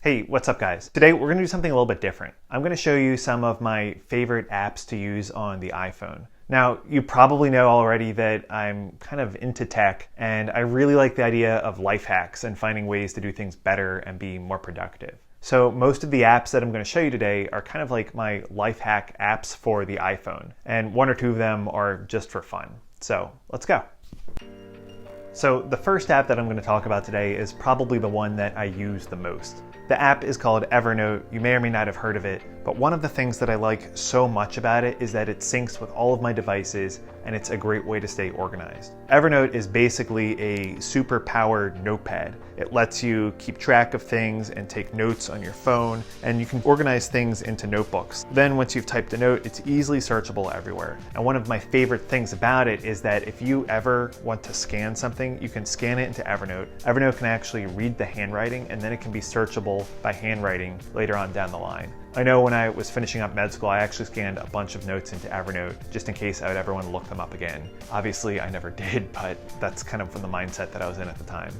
Hey, what's up guys? Today we're gonna do something a little bit different. I'm gonna show you some of my favorite apps to use on the iPhone. Now, you probably know already that I'm kind of into tech and I really like the idea of life hacks and finding ways to do things better and be more productive. So most of the apps that I'm gonna show you today are kind of like my life hack apps for the iPhone, and one or two of them are just for fun. So let's go. So the first app that I'm going to talk about today is probably the one that I use the most. The app is called Evernote. You may or may not have heard of it, but one of the things that I like so much about it is that it syncs with all of my devices and it's a great way to stay organized. Evernote is basically a super powered notepad. It lets you keep track of things and take notes on your phone, and you can organize things into notebooks. Then once you've typed a note, it's easily searchable everywhere. And one of my favorite things about it is that if you ever want to scan something, you can scan it into Evernote. Evernote can actually read the handwriting, and then it can be searchable by handwriting later on down the line. I know when I was finishing up med school, I actually scanned a bunch of notes into Evernote just in case I would ever want to look them up again. Obviously, I never did, but that's kind of from the mindset that I was in at the time.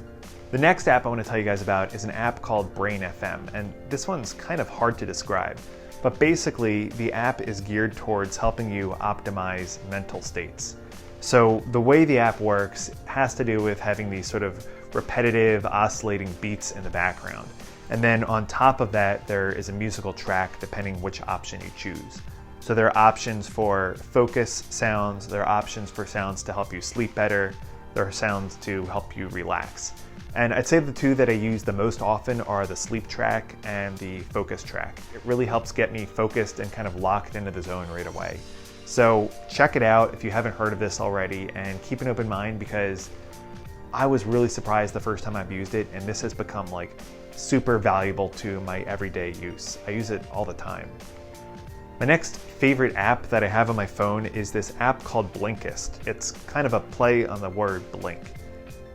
The next app I want to tell you guys about is an app called Brain FM, and this one's kind of hard to describe. But basically, the app is geared towards helping you optimize mental states. So the way the app works has to do with having these sort of repetitive, oscillating beats in the background. And then on top of that, there is a musical track depending which option you choose. So there are options for focus sounds, there are options for sounds to help you sleep better, there are sounds to help you relax. And I'd say the two that I use the most often are the sleep track and the focus track. It really helps get me focused and kind of locked into the zone right away. So check it out if you haven't heard of this already, and keep an open mind because I was really surprised the first time I've used it, and this has become like super valuable to my everyday use. I use it all the time. My next favorite app that I have on my phone is this app called Blinkist. It's kind of a play on the word blink.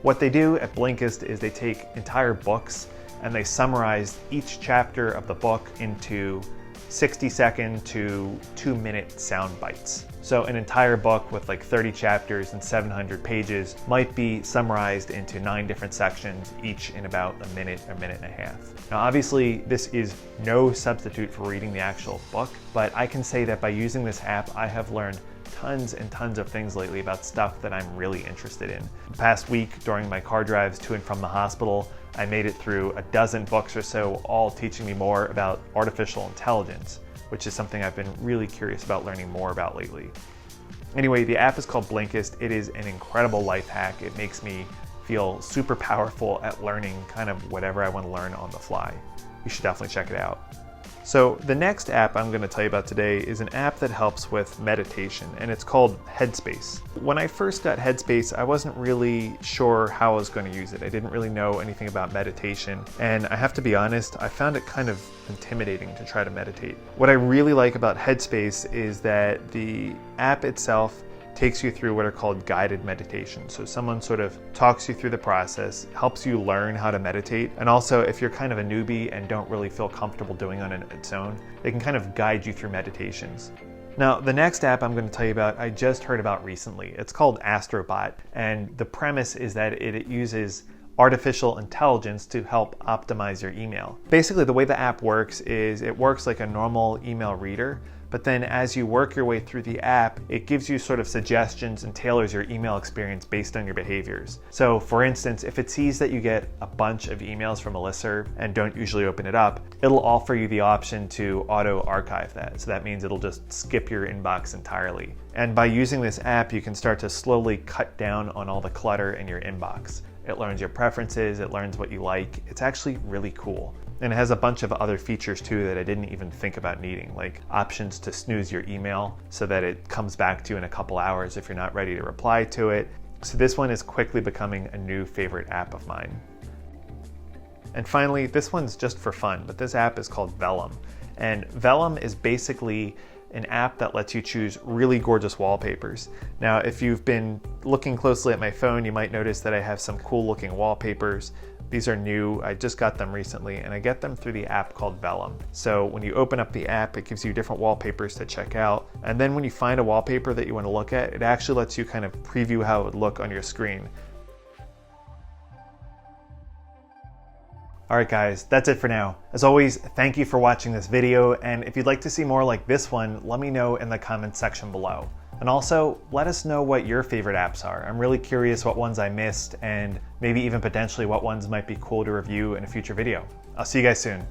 What they do at Blinkist is they take entire books and they summarize each chapter of the book into 60-second to 2-minute sound bites. So an entire book with like 30 chapters and 700 pages might be summarized into 9 different sections, each in about a minute and a half. Now obviously this is no substitute for reading the actual book, but I can say that by using this app I have learned tons and tons of things lately about stuff that I'm really interested in. The past week during my car drives to and from the hospital, I made it through a dozen books or so, all teaching me more about artificial intelligence, which is something I've been really curious about learning more about lately. Anyway, the app is called Blinkist. It is an incredible life hack. It makes me feel super powerful at learning kind of whatever I want to learn on the fly. You should definitely check it out. So the next app I'm going to tell you about today is an app that helps with meditation, and it's called Headspace. When I first got Headspace, I wasn't really sure how I was going to use it. I didn't really know anything about meditation, and I have to be honest, I found it kind of intimidating to try to meditate. What I really like about Headspace is that the app itself takes you through what are called guided meditations. So someone sort of talks you through the process, helps you learn how to meditate, and also if you're kind of a newbie and don't really feel comfortable doing it on its own, they can kind of guide you through meditations. Now, the next app I'm going to tell you about, I just heard about recently. It's called Astrobot, and the premise is that it uses artificial intelligence to help optimize your email. Basically, the way the app works is it works like a normal email reader, but then as you work your way through the app, it gives you sort of suggestions and tailors your email experience based on your behaviors. So for instance, if it sees that you get a bunch of emails from a listserv and don't usually open it up, it'll offer you the option to auto archive that. So that means it'll just skip your inbox entirely. And by using this app, you can start to slowly cut down on all the clutter in your inbox. It learns your preferences, it learns what you like. It's actually really cool. And it has a bunch of other features too that I didn't even think about needing, like options to snooze your email so that it comes back to you in a couple hours if you're not ready to reply to it. So this one is quickly becoming a new favorite app of mine. And finally, this one's just for fun, but this app is called Vellum. And Vellum is basically an app that lets you choose really gorgeous wallpapers. Now, if you've been looking closely at my phone, you might notice that I have some cool looking wallpapers. These are new, I just got them recently, and I get them through the app called Vellum. So when you open up the app, it gives you different wallpapers to check out. And then when you find a wallpaper that you want to look at, it actually lets you kind of preview how it would look on your screen. All right, guys, that's it for now. As always, thank you for watching this video, and if you'd like to see more like this one, let me know in the comments section below. And also, let us know what your favorite apps are. I'm really curious what ones I missed, and maybe even potentially what ones might be cool to review in a future video. I'll see you guys soon.